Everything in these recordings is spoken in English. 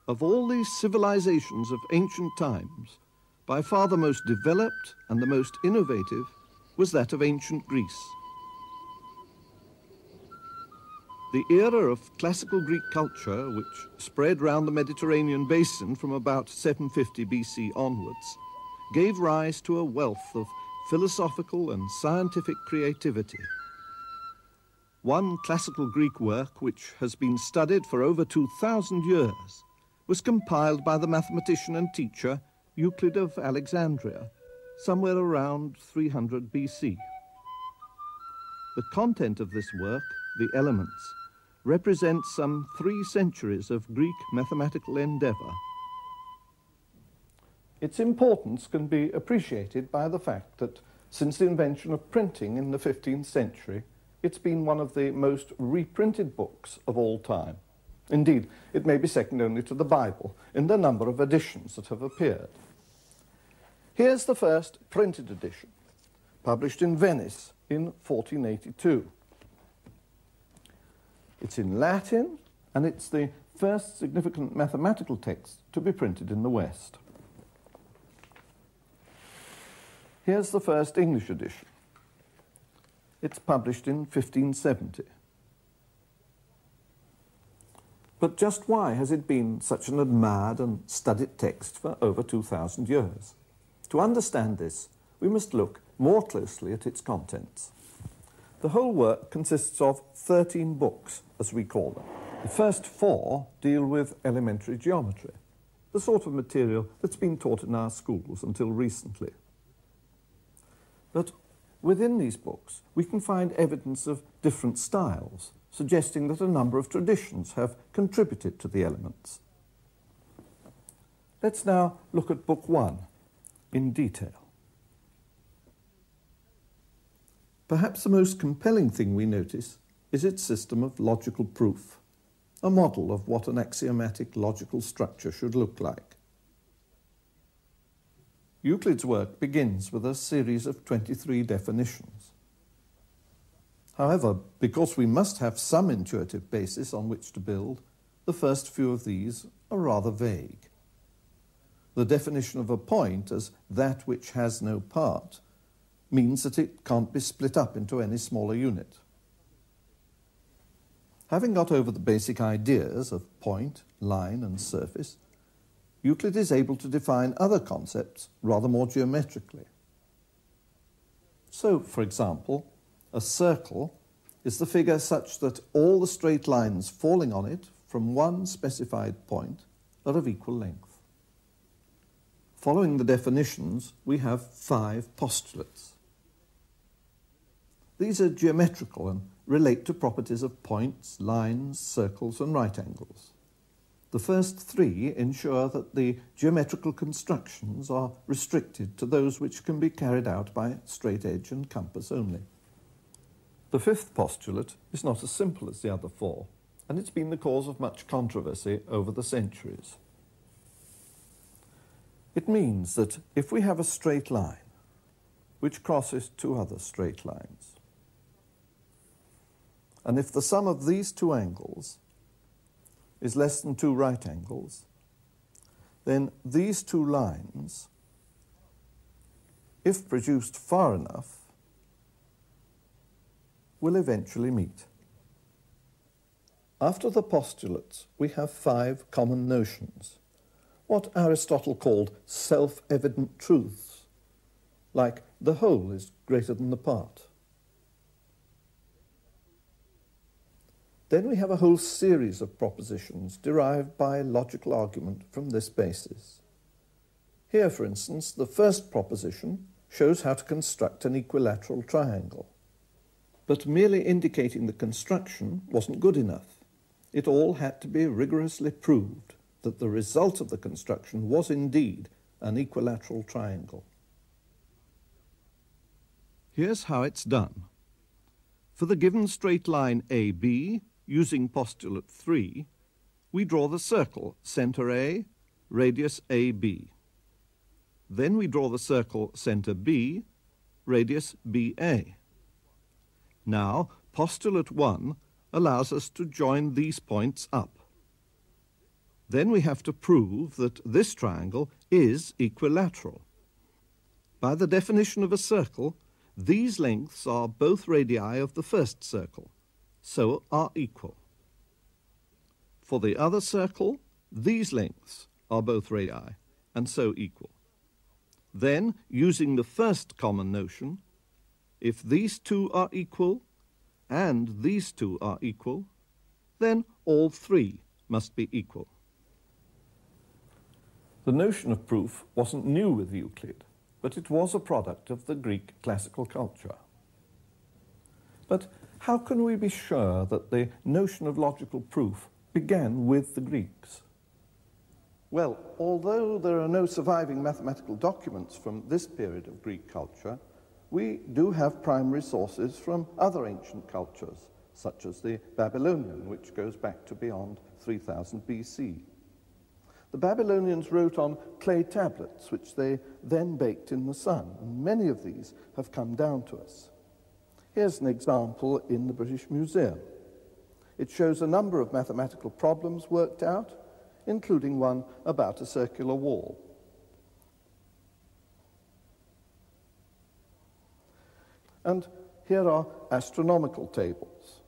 Of all these civilizations of ancient times, by far the most developed and the most innovative was that of ancient Greece. The era of classical Greek culture, which spread round the Mediterranean basin from about 750 BC onwards, gave rise to a wealth of philosophical and scientific creativity. One classical Greek work, which has been studied for over 2,000 years, was compiled by the mathematician and teacher Euclid of Alexandria, somewhere around 300 BC. The content of this work, the Elements, represents some 3 centuries of Greek mathematical endeavor. Its importance can be appreciated by the fact that since the invention of printing in the 15th century, it's been one of the most reprinted books of all time. Indeed, it may be second only to the Bible in the number of editions that have appeared. Here's the first printed edition, published in Venice in 1482. It's in Latin, and it's the first significant mathematical text to be printed in the West. Here's the first English edition. It's published in 1570. But just why has it been such an admired and studied text for over 2,000 years? To understand this, we must look more closely at its contents. The whole work consists of 13 books, as we call them. The first 4 deal with elementary geometry, the sort of material that's been taught in our schools until recently. But within these books, we can find evidence of different styles, suggesting that a number of traditions have contributed to the elements. Let's now look at Book 1 in detail. Perhaps the most compelling thing we notice is its system of logical proof, a model of what an axiomatic logical structure should look like. Euclid's work begins with a series of 23 definitions. However, because we must have some intuitive basis on which to build, the first few of these are rather vague. The definition of a point as that which has no part means that it can't be split up into any smaller unit. Having got over the basic ideas of point, line, and surface, Euclid is able to define other concepts rather more geometrically. So, for example, a circle is the figure such that all the straight lines falling on it from one specified point are of equal length. Following the definitions, we have 5 postulates. These are geometrical and relate to properties of points, lines, circles, and right angles. The first 3 ensure that the geometrical constructions are restricted to those which can be carried out by straight edge and compass only. The 5th postulate is not as simple as the other 4, and it's been the cause of much controversy over the centuries. It means that if we have a straight line which crosses 2 other straight lines, and if the sum of these 2 angles is less than 2 right angles, then these 2 lines, if produced far enough, will eventually meet. After the postulates, we have 5 common notions, what Aristotle called self-evident truths, like the whole is greater than the part. Then we have a whole series of propositions derived by logical argument from this basis. Here, for instance, the first proposition shows how to construct an equilateral triangle. But merely indicating the construction wasn't good enough. It all had to be rigorously proved that the result of the construction was indeed an equilateral triangle. Here's how it's done. For the given straight line AB, using postulate 3, we draw the circle center A, radius AB. Then we draw the circle center B, radius BA. Now, postulate 1 allows us to join these points up. Then we have to prove that this triangle is equilateral. By the definition of a circle, these lengths are both radii of the first circle, so are equal. For the other circle, these lengths are both radii, and so equal. Then, using the first common notion, if these two are equal, and these two are equal, then all three must be equal. The notion of proof wasn't new with Euclid, but it was a product of the Greek classical culture. But how can we be sure that the notion of logical proof began with the Greeks? Well, although there are no surviving mathematical documents from this period of Greek culture, we do have primary sources from other ancient cultures, such as the Babylonian, which goes back to beyond 3000 BC. The Babylonians wrote on clay tablets, which they then baked in the sun, and many of these have come down to us. Here's an example in the British Museum. It shows a number of mathematical problems worked out, including one about a circular wall. And here are astronomical tables.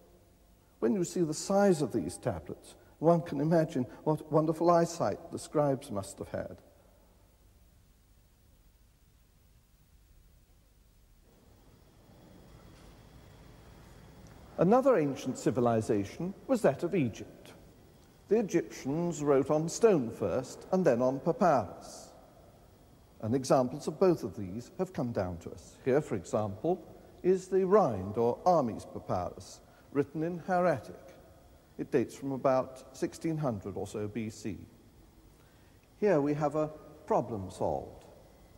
When you see the size of these tablets, one can imagine what wonderful eyesight the scribes must have had. Another ancient civilization was that of Egypt. The Egyptians wrote on stone first and then on papyrus. And examples of both of these have come down to us. Here, for example, is the Rind or Armies papyrus, written in hieratic. It dates from about 1600 or so BC. Here we have a problem solved,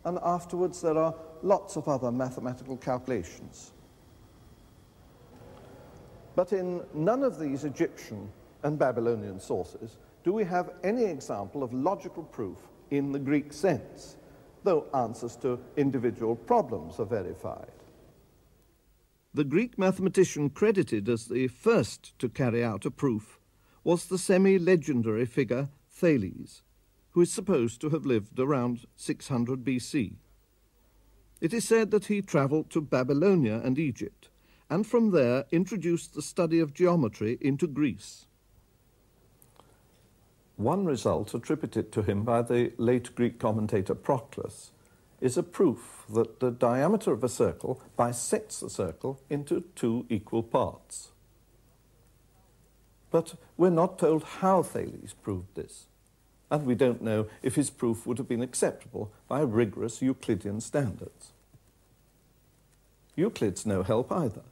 and afterwards there are lots of other mathematical calculations. But in none of these Egyptian and Babylonian sources do we have any example of logical proof in the Greek sense, though answers to individual problems are verified. The Greek mathematician credited as the first to carry out a proof was the semi-legendary figure Thales, who is supposed to have lived around 600 BC. It is said that he travelled to Babylonia and Egypt, and from there introduced the study of geometry into Greece. One result attributed to him by the late Greek commentator Proclus is a proof that the diameter of a circle bisects the circle into two equal parts. But we're not told how Thales proved this, and we don't know if his proof would have been acceptable by rigorous Euclidean standards. Euclid's no help either.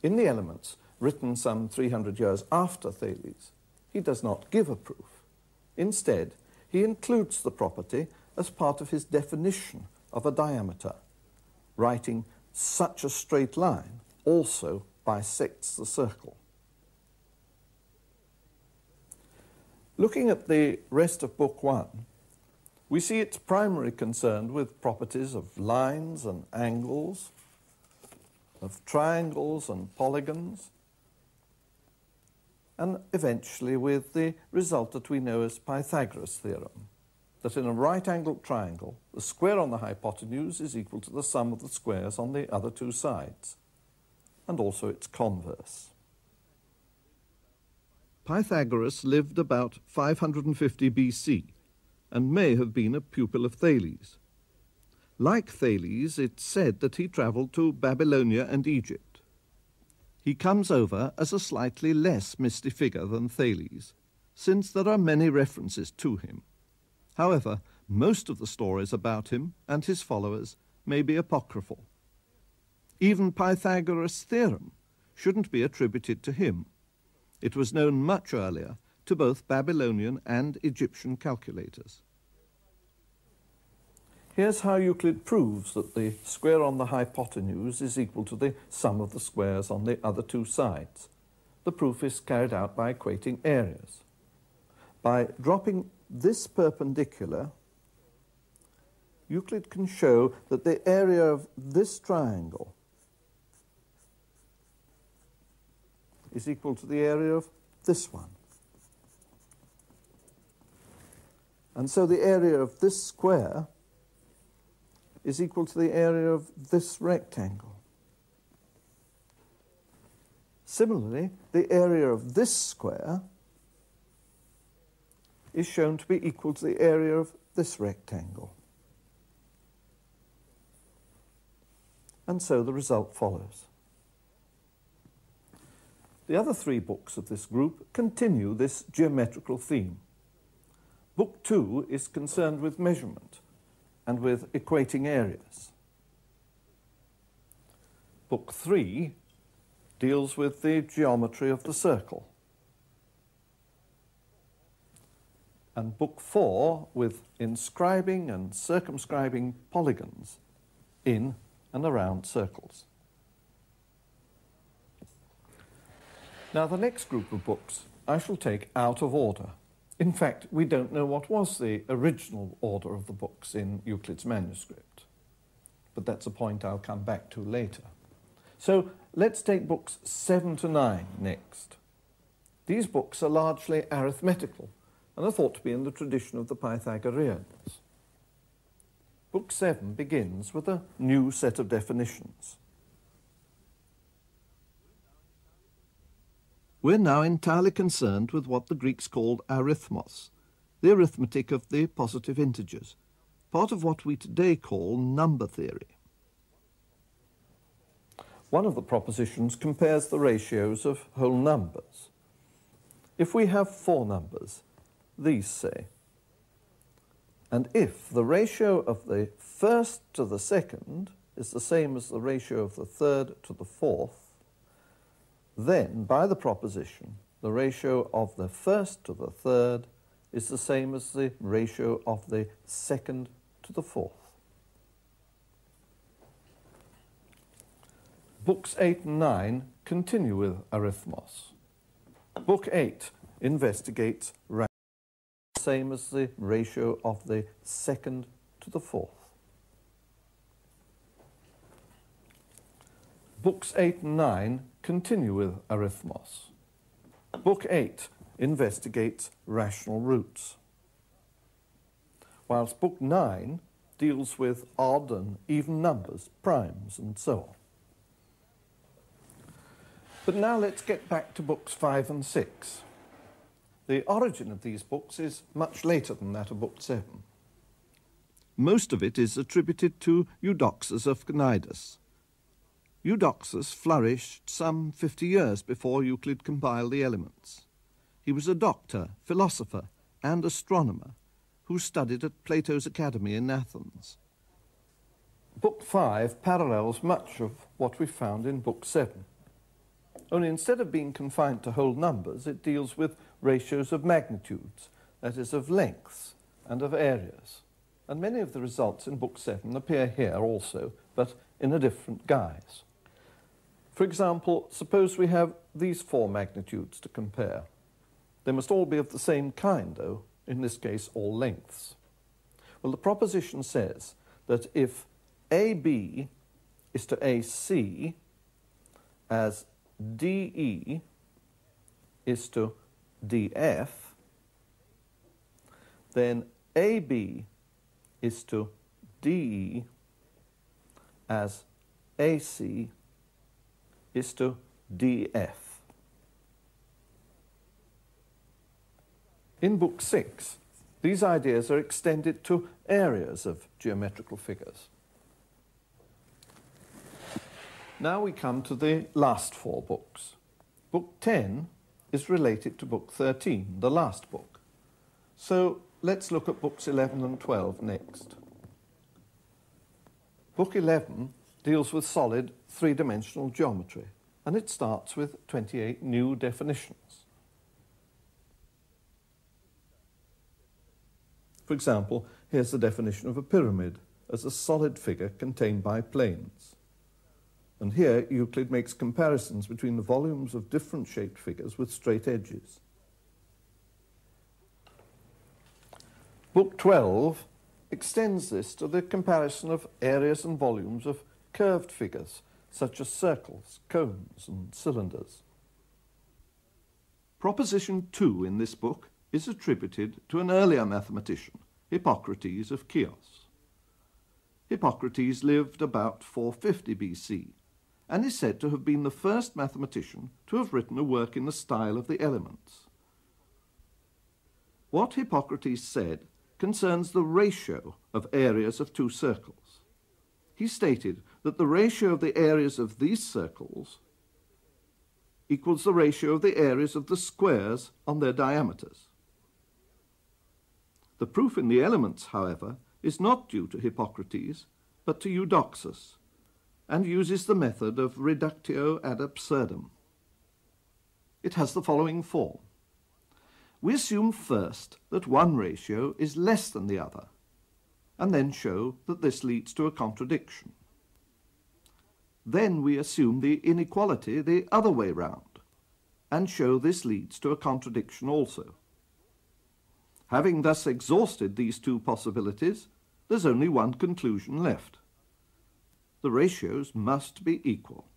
In the Elements, written some 300 years after Thales, he does not give a proof. Instead, he includes the property as part of his definition of a diameter, writing, "Such a straight line also bisects the circle." Looking at the rest of Book 1, we see it's primarily concerned with properties of lines and angles, of triangles and polygons, and eventually with the result that we know as Pythagoras' theorem, that in a right-angled triangle, the square on the hypotenuse is equal to the sum of the squares on the other two sides, and also its converse. Pythagoras lived about 550 BC, and may have been a pupil of Thales. Like Thales, it's said that he travelled to Babylonia and Egypt. He comes over as a slightly less misty figure than Thales, since there are many references to him. However, most of the stories about him and his followers may be apocryphal. Even Pythagoras' theorem shouldn't be attributed to him. It was known much earlier to both Babylonian and Egyptian calculators. Here's how Euclid proves that the square on the hypotenuse is equal to the sum of the squares on the other two sides. The proof is carried out by equating areas. By dropping this perpendicular, Euclid can show that the area of this triangle is equal to the area of this one. And so the area of this square is equal to the area of this rectangle. Similarly, the area of this square is shown to be equal to the area of this rectangle. And so the result follows. The other three books of this group continue this geometrical theme. Book 2 is concerned with measurement and with equating areas. Book 3 deals with the geometry of the circle. And Book 4 with inscribing and circumscribing polygons in and around circles. Now, the next group of books I shall take out of order. In fact, we don't know what was the original order of the books in Euclid's manuscript. But that's a point I'll come back to later. So let's take books 7 to 9 next. These books are largely arithmetical and are thought to be in the tradition of the Pythagoreans. Book 7 begins with a new set of definitions. We're now entirely concerned with what the Greeks called arithmos, the arithmetic of the positive integers, part of what we today call number theory. One of the propositions compares the ratios of whole numbers. If we have 4 numbers, these say, and if the ratio of the first to the second is the same as the ratio of the third to the fourth, then, by the proposition, the ratio of the first to the third is the same as the ratio of the second to the fourth. Books 8 and 9 continue with arithmos. Book 8 investigates the same as the ratio of the second to the fourth. Books 8 and 9 continue with arithmos. Book 8 investigates rational roots, whilst Book 9 deals with odd and even numbers, primes, and so on. But now let's get back to books 5 and 6. The origin of these books is much later than that of Book 7. Most of it is attributed to Eudoxus of Cnidus. Eudoxus flourished some 50 years before Euclid compiled the Elements. He was a doctor, philosopher, and astronomer who studied at Plato's Academy in Athens. Book 5 parallels much of what we found in Book 7. Only instead of being confined to whole numbers, it deals with ratios of magnitudes, that is, of lengths and of areas. And many of the results in Book 7 appear here also, but in a different guise. For example, suppose we have these 4 magnitudes to compare. They must all be of the same kind, though, in this case, all lengths. Well, the proposition says that if AB is to AC as DE is to DF, then AB is to DE as AC is to DF. In Book 6, these ideas are extended to areas of geometrical figures. Now we come to the last 4 books. Book 10 is related to Book 13, the last book. So let's look at books 11 and 12 next. Book 11 deals with solid 3-dimensional geometry, and it starts with 28 new definitions. For example, here's the definition of a pyramid as a solid figure contained by planes. And here Euclid makes comparisons between the volumes of different shaped figures with straight edges. Book 12 extends this to the comparison of areas and volumes of curved figures, such as circles, cones, and cylinders. Proposition 2 in this book is attributed to an earlier mathematician, Hippocrates of Chios. Hippocrates lived about 450 BC and is said to have been the first mathematician to have written a work in the style of the elements. What Hippocrates said concerns the ratio of areas of two circles. He stated that the ratio of the areas of these circles equals the ratio of the areas of the squares on their diameters. The proof in the elements, however, is not due to Hippocrates, but to Eudoxus, and uses the method of reductio ad absurdum. It has the following form. We assume first that one ratio is less than the other, and then show that this leads to a contradiction. Then we assume the inequality the other way round, and show this leads to a contradiction also. Having thus exhausted these two possibilities, there's only one conclusion left. The ratios must be equal.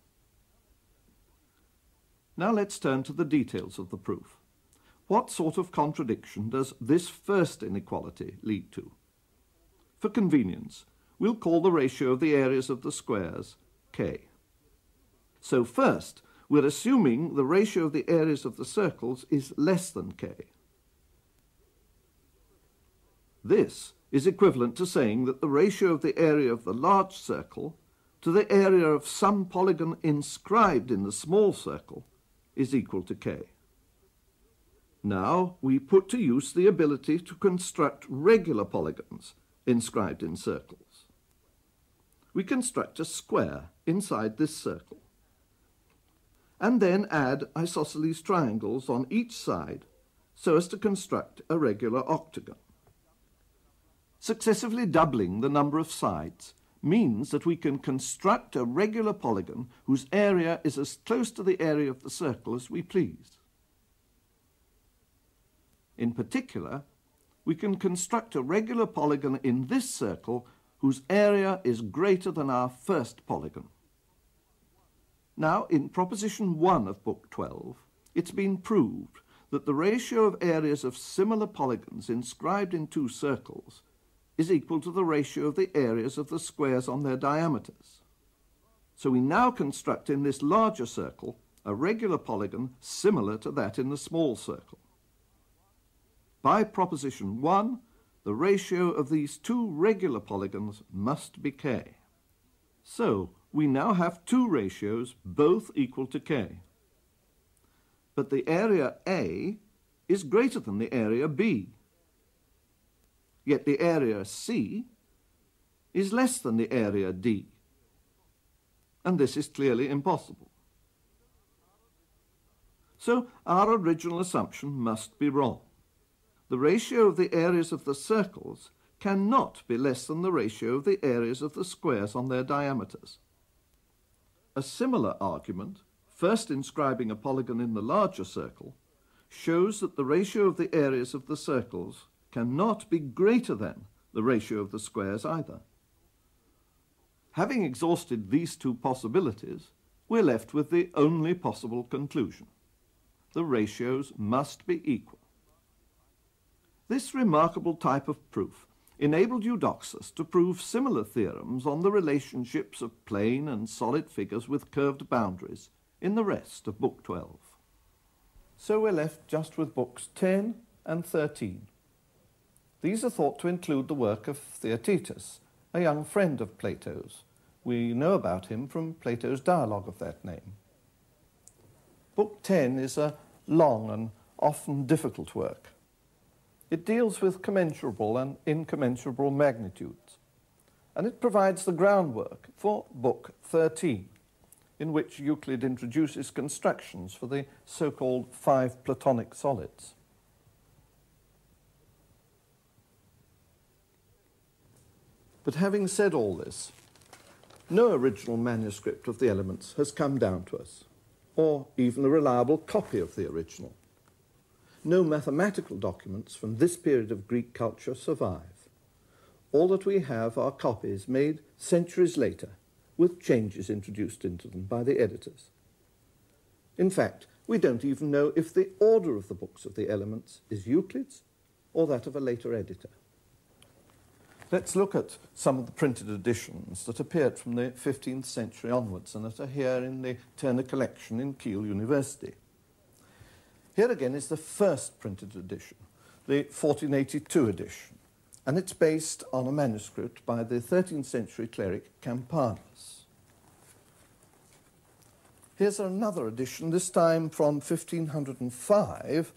Now let's turn to the details of the proof. What sort of contradiction does this first inequality lead to? For convenience, we'll call the ratio of the areas of the squares k. So first, we're assuming the ratio of the areas of the circles is less than k. This is equivalent to saying that the ratio of the area of the large circle to the area of some polygon inscribed in the small circle is equal to k. Now we put to use the ability to construct regular polygons inscribed in circles. We construct a square inside this circle, and then add isosceles triangles on each side so as to construct a regular octagon. Successively doubling the number of sides means that we can construct a regular polygon whose area is as close to the area of the circle as we please. In particular, we can construct a regular polygon in this circle whose area is greater than our first polygon. Now, in Proposition 1 of Book 12, it's been proved that the ratio of areas of similar polygons inscribed in two circles is equal to the ratio of the areas of the squares on their diameters. So we now construct in this larger circle a regular polygon similar to that in the small circle. By Proposition 1, the ratio of these two regular polygons must be k. So we now have two ratios both equal to k. But the area A is greater than the area B. Yet the area C is less than the area D. And this is clearly impossible. So our original assumption must be wrong. The ratio of the areas of the circles cannot be less than the ratio of the areas of the squares on their diameters. A similar argument, first inscribing a polygon in the larger circle, shows that the ratio of the areas of the circles cannot be greater than the ratio of the squares either. Having exhausted these two possibilities, we're left with the only possible conclusion. The ratios must be equal. This remarkable type of proof enabled Eudoxus to prove similar theorems on the relationships of plane and solid figures with curved boundaries in the rest of Book 12. So we're left just with Books 10 and 13. These are thought to include the work of Theaetetus, a young friend of Plato's. We know about him from Plato's dialogue of that name. Book 10 is a long and often difficult work. It deals with commensurable and incommensurable magnitudes, and it provides the groundwork for Book 13, in which Euclid introduces constructions for the so-called 5 Platonic solids. But having said all this, no original manuscript of the elements has come down to us, or even a reliable copy of the original. No mathematical documents from this period of Greek culture survive. All that we have are copies made centuries later, with changes introduced into them by the editors. In fact, We don't even know if the order of the books of the Elements is Euclid's or that of a later editor. Let's look at some of the printed editions that appeared from the 15th century onwards and that are here in the Turner collection in Kiel University. Here again is the first printed edition, the 1482 edition, and it's based on a manuscript by the 13th century cleric Campanus. Here's another edition, this time from 1505,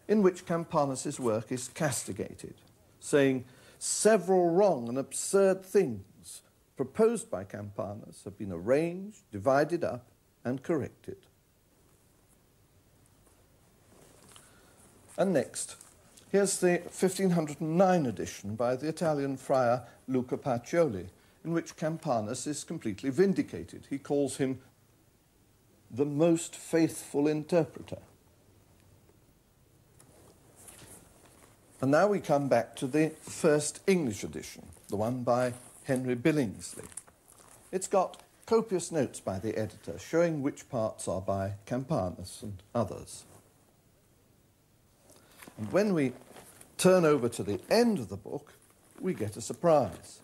in which Campanus' work is castigated, saying, "Several wrong and absurd things proposed by Campanus have been arranged, divided up, and corrected." And next, here's the 1509 edition by the Italian friar Luca Pacioli, in which Campanus is completely vindicated. He calls him the most faithful interpreter. And now we come back to the first English edition, the one by Henry Billingsley. It's got copious notes by the editor showing which parts are by Campanus and others. And when we turn over to the end of the book, we get a surprise,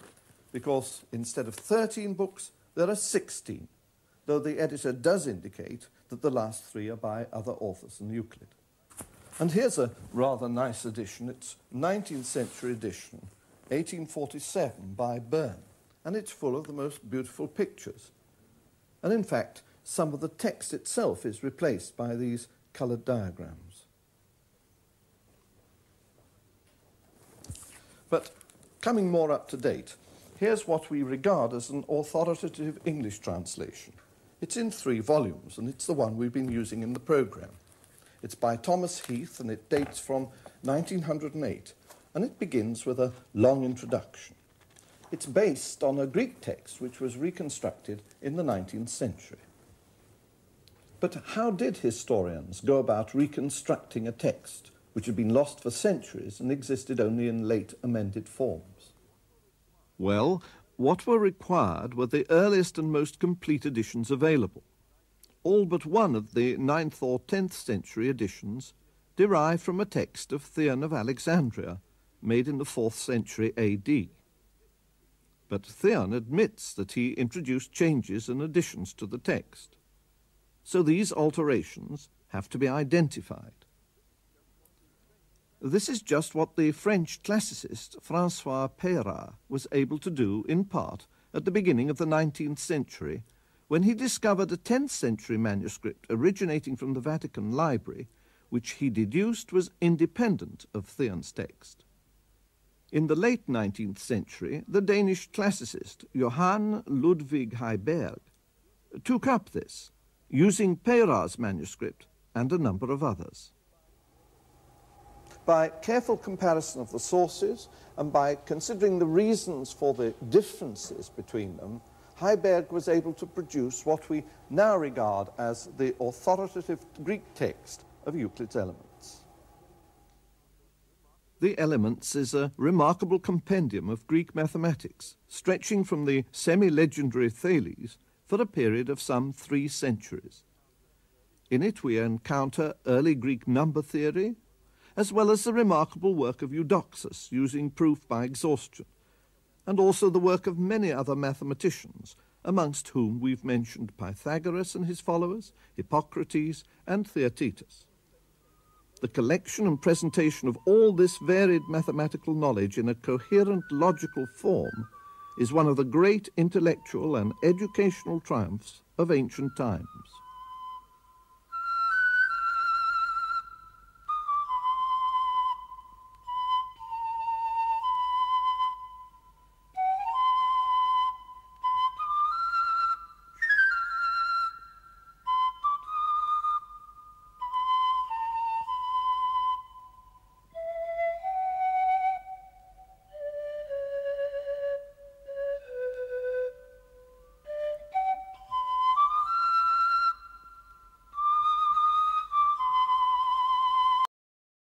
because instead of 13 books, there are 16, though the editor does indicate that the last 3 are by other authors than Euclid. And here's a rather nice edition. It's 19th century edition, 1847, by Byrne, and it's full of the most beautiful pictures. And in fact, some of the text itself is replaced by these coloured diagrams. But coming more up to date, here's what we regard as an authoritative English translation. It's in 3 volumes, and it's the one we've been using in the programme. It's by Thomas Heath, and it dates from 1908, and it begins with a long introduction. It's based on a Greek text which was reconstructed in the 19th century. But how did historians go about reconstructing a text which had been lost for centuries and existed only in late amended forms? Well, what were required were the earliest and most complete editions available. All but one of the 9th or 10th century editions derive from a text of Theon of Alexandria, made in the 4th century AD. But Theon admits that he introduced changes and additions to the text. So these alterations have to be identified. This is just what the French classicist François Peyrat was able to do, in part, at the beginning of the 19th century, when he discovered a 10th century manuscript originating from the Vatican Library, which he deduced was independent of Theon's text. In the late 19th century, the Danish classicist Johann Ludwig Heiberg took up this, using Peyrat's manuscript and a number of others. By careful comparison of the sources and by considering the reasons for the differences between them, Heiberg was able to produce what we now regard as the authoritative Greek text of Euclid's Elements. The Elements is a remarkable compendium of Greek mathematics, stretching from the semi-legendary Thales for a period of some 3 centuries. In it we encounter early Greek number theory, as well as the remarkable work of Eudoxus using proof by exhaustion, and also the work of many other mathematicians, amongst whom we've mentioned Pythagoras and his followers, Hippocrates and Theaetetus. The collection and presentation of all this varied mathematical knowledge in a coherent logical form is one of the great intellectual and educational triumphs of ancient times.